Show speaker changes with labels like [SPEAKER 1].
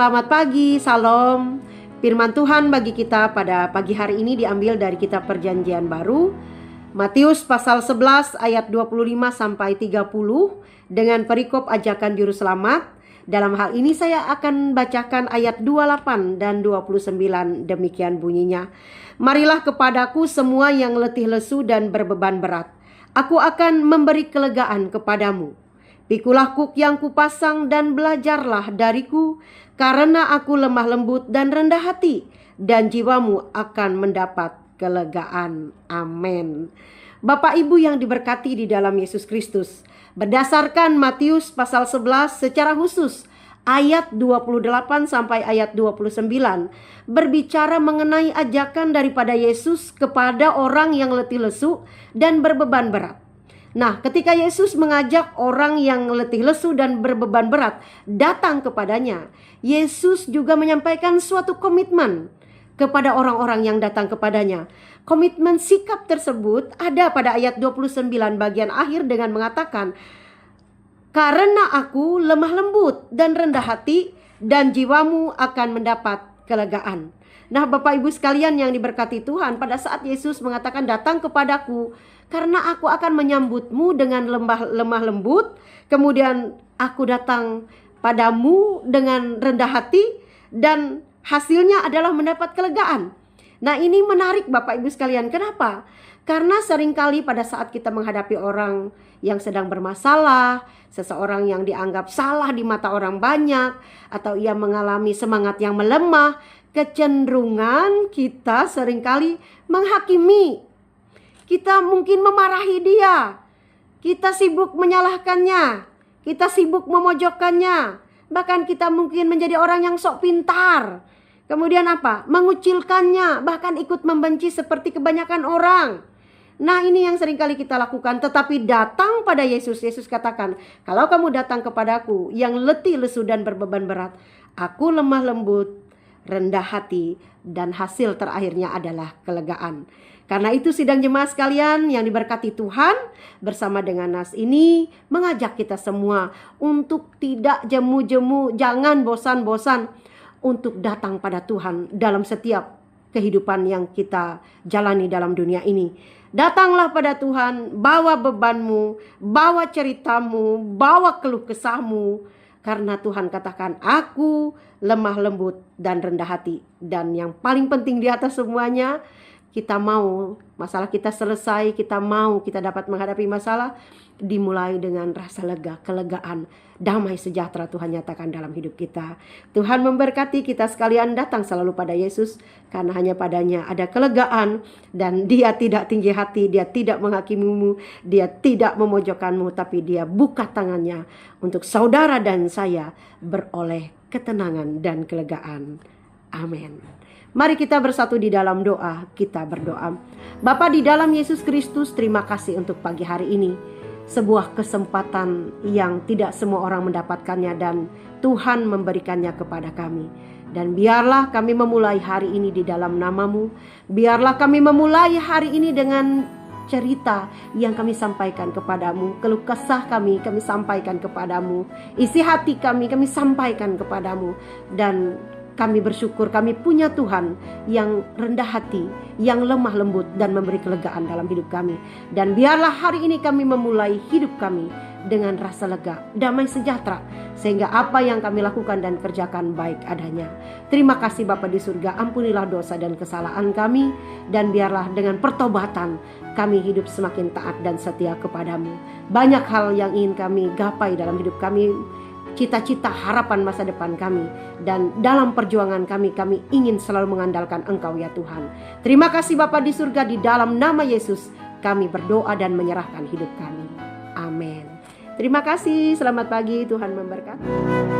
[SPEAKER 1] selamat pagi, salam. Firman Tuhan bagi kita pada pagi hari ini diambil dari kitab Perjanjian Baru, Matius pasal 11 ayat 25 sampai 30 dengan perikop ajakan juru selamat. Dalam hal ini saya akan bacakan ayat 28 dan 29, demikian bunyinya. Marilah kepadaku semua yang letih lesu dan berbeban berat, aku akan memberi kelegaan kepadamu. Pikulah kuk yang kupasang dan belajarlah dariku, karena aku lemah lembut dan rendah hati, dan jiwamu akan mendapat kelegaan. Amin. Bapak Ibu yang diberkati di dalam Yesus Kristus, berdasarkan Matius pasal 11 secara khusus ayat 28 sampai ayat 29 berbicara mengenai ajakan daripada Yesus kepada orang yang letih lesu dan berbeban berat. Nah, ketika Yesus mengajak orang yang letih lesu dan berbeban berat datang kepadanya, Yesus juga menyampaikan suatu komitmen kepada orang-orang yang datang kepadanya. Komitmen sikap tersebut ada pada ayat 29 bagian akhir dengan mengatakan, karena aku lemah lembut dan rendah hati, dan jiwamu akan mendapat kelegaan. Nah, Bapak Ibu sekalian yang diberkati Tuhan, pada saat Yesus mengatakan datang kepadaku, karena aku akan menyambutmu dengan lemah lembut, kemudian aku datang padamu dengan rendah hati, dan hasilnya adalah mendapat kelegaan. Nah, ini menarik Bapak Ibu sekalian. Kenapa? Karena seringkali pada saat kita menghadapi orang yang sedang bermasalah, seseorang yang dianggap salah di mata orang banyak, atau ia mengalami semangat yang melemah, kecenderungan kita seringkali menghakimi. Kita mungkin memarahi dia, kita sibuk menyalahkannya, kita sibuk memojokkannya, bahkan kita mungkin menjadi orang yang sok pintar. Kemudian apa? Mengucilkannya, bahkan ikut membenci seperti kebanyakan orang. Nah, ini yang seringkali kita lakukan. Tetapi datang pada Yesus, Yesus katakan, kalau kamu datang kepadaku yang letih lesu dan berbeban berat, aku lemah lembut, rendah hati, dan hasil terakhirnya adalah kelegaan. Karena itu sidang jemaat sekalian yang diberkati Tuhan, bersama dengan nas ini mengajak kita semua untuk tidak jemu-jemu, jangan bosan-bosan untuk datang pada Tuhan dalam setiap kehidupan yang kita jalani dalam dunia ini. Datanglah pada Tuhan, bawa bebanmu, bawa ceritamu, bawa keluh kesahmu, karena Tuhan katakan, aku lemah lembut dan rendah hati. Dan yang paling penting di atas semuanya, kita mau masalah kita selesai, kita mau kita dapat menghadapi masalah, dimulai dengan rasa lega, kelegaan, damai sejahtera Tuhan nyatakan dalam hidup kita. Tuhan memberkati kita sekalian, datang selalu pada Yesus, karena hanya padanya ada kelegaan, dan dia tidak tinggi hati, dia tidak menghakimimu, dia tidak memojokkanmu, tapi dia buka tangannya untuk saudara dan saya beroleh ketenangan dan kelegaan. Amin. Mari kita bersatu di dalam doa, kita berdoa. Bapa di dalam Yesus Kristus, terima kasih untuk pagi hari ini. Sebuah kesempatan yang tidak semua orang mendapatkannya, dan Tuhan memberikannya kepada kami. Dan biarlah kami memulai hari ini di dalam nama-Mu. Biarlah kami memulai hari ini dengan cerita yang kami sampaikan kepadamu. Keluh kesah kami sampaikan kepadamu. Isi hati kami sampaikan kepadamu. Dan kami bersyukur kami punya Tuhan yang rendah hati, yang lemah lembut, dan memberi kelegaan dalam hidup kami. Dan biarlah hari ini kami memulai hidup kami dengan rasa lega, damai sejahtera, sehingga apa yang kami lakukan dan kerjakan baik adanya. Terima kasih Bapa di surga, ampunilah dosa dan kesalahan kami, dan biarlah dengan pertobatan kami hidup semakin taat dan setia kepadamu. Banyak hal yang ingin kami gapai dalam hidup kami, cita-cita harapan masa depan kami, dan dalam perjuangan kami ingin selalu mengandalkan Engkau ya Tuhan. Terima kasih Bapa di surga, di dalam nama Yesus kami berdoa dan menyerahkan hidup kami. Amin. Terima kasih, selamat pagi, Tuhan memberkati.